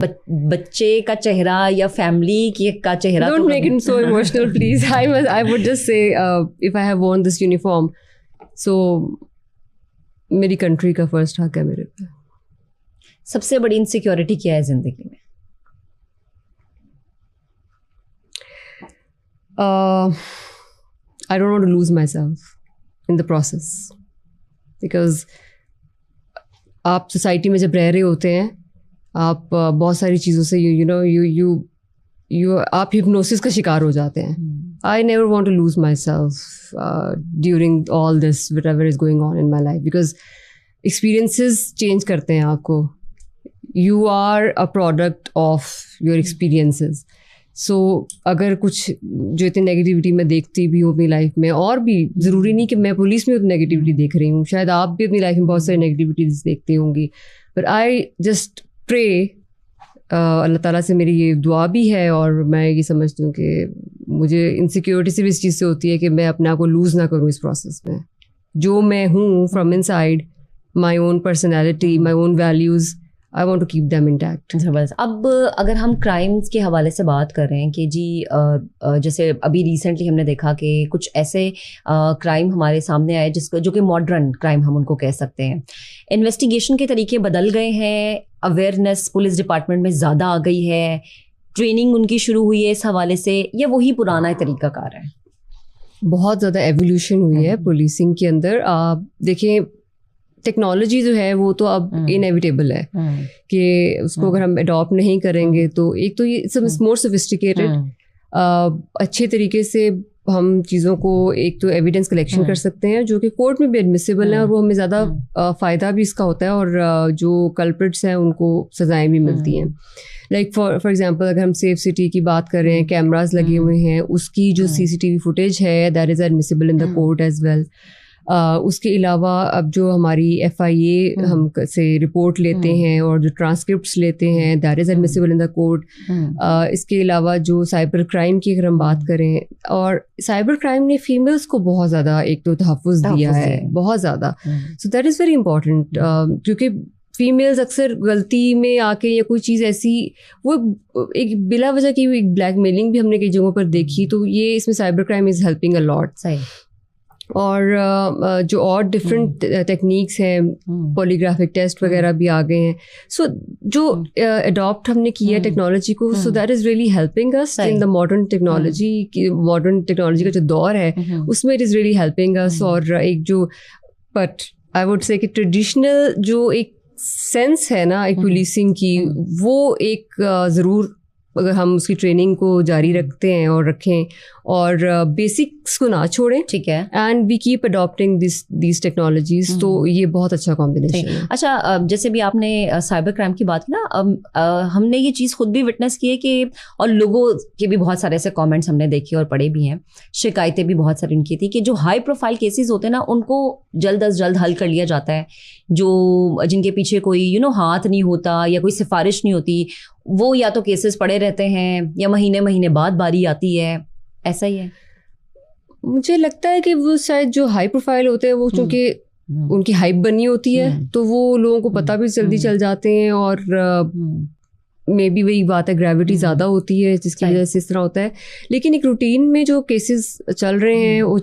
बच्चे का चेहरा या फैमिली का चेहरा? Don't make it so emotional, please. I would just say, if I have worn this uniform, so मेरी कंट्री का फर्स्ट हक है मेरे पे. सबसे बड़ी इनसिक्योरिटी क्या है जिंदगी में? I don't want to lose myself in the process, because आप सोसाइटी में जब रह रहे होते हैं, आप बहुत सारी चीज़ों से आप हिप्नोसिस का शिकार हो जाते हैं. I never want to lose myself during all this whatever is going on in my life, because experiences change करते हैं आपको. You are a product of your experiences. So अगर कुछ जो इतनी नेगेटिविटी मैं देखती भी हूँ अपनी लाइफ में, और भी ज़रूरी नहीं कि मैं पुलिस में उतनी नेगेटिविटी देख रही हूँ, शायद आप भी अपनी लाइफ में बहुत सारी नेगेटिविटीज देखती होंगी, बट आई जस्ट प्रे, अल्लाह ताला से मेरी ये दुआ भी है, और मैं ये समझती हूँ कि मुझे इनसिक्योरिटी सिर्फ इस चीज़ से होती है कि मैं अपने आप को लूज़ ना करूँ इस प्रोसेस में. जो मैं हूँ from inside, my own personality, my own values, I want to keep them intact. जबरदस्त. अब अगर हम क्राइम्स के हवाले से बात कर रहे हैं कि जी जैसे अभी रिसेंटली हमने देखा कि कुछ ऐसे क्राइम हमारे सामने आए जो कि मॉडर्न क्राइम हम उनको कह सकते हैं. इन्वेस्टिगेशन के तरीके बदल गए हैं, अवेयरनेस पुलिस डिपार्टमेंट में ज़्यादा आ गई है, ट्रेनिंग उनकी शुरू हुई है इस हवाले से, या वही पुराना तरीकाकार है? बहुत ज़्यादा एवोल्यूशन हुई है पुलिसिंग के अंदर. देखिए, टेक्नोलॉजी जो है वो तो अब इनएविटेबल है कि उसको अगर हम अडॉप्ट नहीं करेंगे तो एक तो ये इट्स मोर सोफिस्टिकेटेड, अच्छे तरीके से हम चीज़ों को एक तो एविडेंस कलेक्शन कर सकते हैं जो कि कोर्ट में भी एडमिसिबल है, और वो हमें ज़्यादा फ़ायदा भी इसका होता है, और जो कल्प्रिट्स हैं उनको सज़ाएं भी मिलती हैं. लाइक फॉर एग्जांपल अगर हम सेफ सिटी की बात कर रहे हैं, कैमरास लगे हुए हैं, उसकी जो CCTV फुटेज है that is admissible in the court as well. उसके अलावा अब जो हमारी FIA हम से रिपोर्ट लेते हैं और जो ट्रांसक्रिप्ट्स लेते हैं that is admissible in the court. इसके अलावा जो साइबर क्राइम की अगर हम बात करें, और साइबर क्राइम ने फीमेल्स को बहुत ज़्यादा एक तो तहफ़्फ़ुज़ दिया है, बहुत ज़्यादा. So that is very important, क्योंकि फीमेल्स अक्सर गलती में आके या कोई चीज़ ऐसी, वो एक बिला वजह की एक ब्लैकमेलिंग भी हमने कई जगहों पर देखी, तो ये इसमें cyber crime is helping a lot. सही. और जो और डिफरेंट टेक्निक्स हैं, पॉलीग्राफिक टेस्ट वगैरह भी आ गए हैं. सो जो अडॉप्ट हमने किया है टेक्नोलॉजी को, so that is really helping us in the modern technology का जो दौर है उसमें it is really helping us. और एक जो बट आई वुड से कि ट्रेडिशनल जो एक सेंस है ना एक पुलिसिंग की, वो एक ज़रूर अगर हम उसकी ट्रेनिंग को जारी रखते हैं और रखें और बेसिक्स को ना छोड़ें, ठीक है, and we keep adopting this technologies, तो ये बहुत अच्छा कॉम्बिनेशन है. अच्छा, जैसे भी आपने साइबर क्राइम की बात की ना, हमने ये चीज़ खुद भी विटनेस की है कि, और लोगों के भी बहुत सारे ऐसे कमेंट्स हमने देखे और पढ़े भी हैं, शिकायतें भी बहुत सारी उनकी थी कि जो हाई प्रोफाइल केसेस होते हैं ना उनको जल्द अज जल्द हल कर लिया जाता है, जो जिनके पीछे कोई हाथ नहीं होता या कोई सिफारिश नहीं होती, वो या तो केसेस पड़े रहते हैं या महीने महीने बाद बारी आती है. ऐसा ही है? मुझे लगता है कि वो शायद जो हाई प्रोफाइल होते हैं वो चूँकि उनकी हाइप बनी होती है तो वो लोगों को पता भी जल्दी चल जाते हैं, और मे बी वही बात है, ग्रेविटी ज़्यादा होती है जिसकी वजह से इस तरह होता है. लेकिन एक रूटीन में जो केसेस चल रहे हैं वो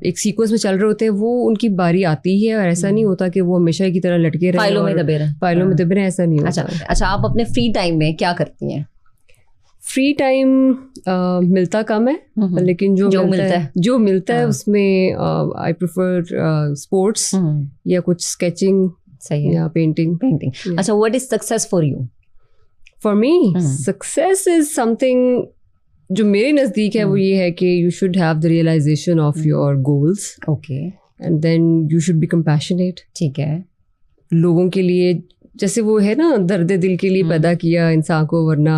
एक सीक्वेंस में चल रहे होते हैं, वो उनकी बारी आती है, और ऐसा नहीं होता कि वो हमेशा की तरह लटके रहे, फाइलों में दबे रहे, ऐसा नहीं होता. अच्छा, आप अपने फ्री टाइम में क्या करती हैं? फ्री टाइम मिलता कम है, लेकिन जो मिलता है उसमें आई प्रेफर स्पोर्ट्स या कुछ स्केचिंग या पेंटिंग. अच्छा, what is success for you? For me success is something जो मेरे नज़दीक है, वो ये है कि you should have the realisation of your goals, okay, and then you should be compassionate. ठीक है, लोगों के लिए, जैसे वो है ना, दर्द दिल के लिए पैदा किया इंसान को, वरना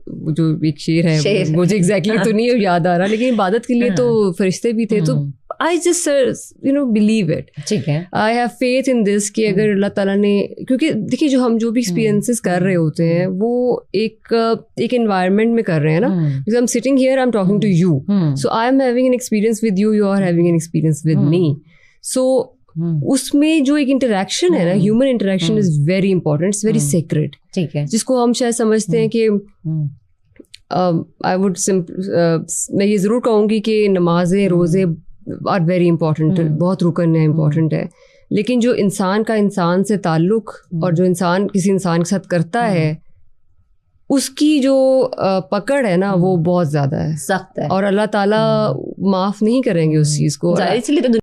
जो एक शेर है मुझे एग्जैक्टली तो नहीं याद आ रहा, लेकिन इबादत के लिए तो फरिश्ते भी थे. तो आई जस्ट बिलीव इट. ठीक है, I have faith in this कि अगर अल्लाह ताला ने, क्योंकि देखिए हम जो भी एक्सपीरियंसेस कर रहे होते हैं वो एक एनवायरनमेंट में कर रहे हैं ना. Because I am sitting here, I am talking to you, so I am having an experience with you, you are having an experience with me. So उसमें जो एक इंटरेक्शन है ना, human interaction is very important, it's very sacred, ठीक है, जिसको हम शायद समझते हैं कि आई वुड मैं ये ज़रूर कहूँगी कि नमाजें रोज़े आर वेरी इंपॉर्टेंट, बहुत रुकन है, इम्पॉर्टेंट है, लेकिन जो इंसान का इंसान से ताल्लुक़ और जो इंसान किसी इंसान के साथ करता है उसकी जो पकड़ है ना वो बहुत ज़्यादा है, सख्त है, और अल्लाह ताला माफ़ नहीं करेंगे उस चीज़ को। इसलिए तो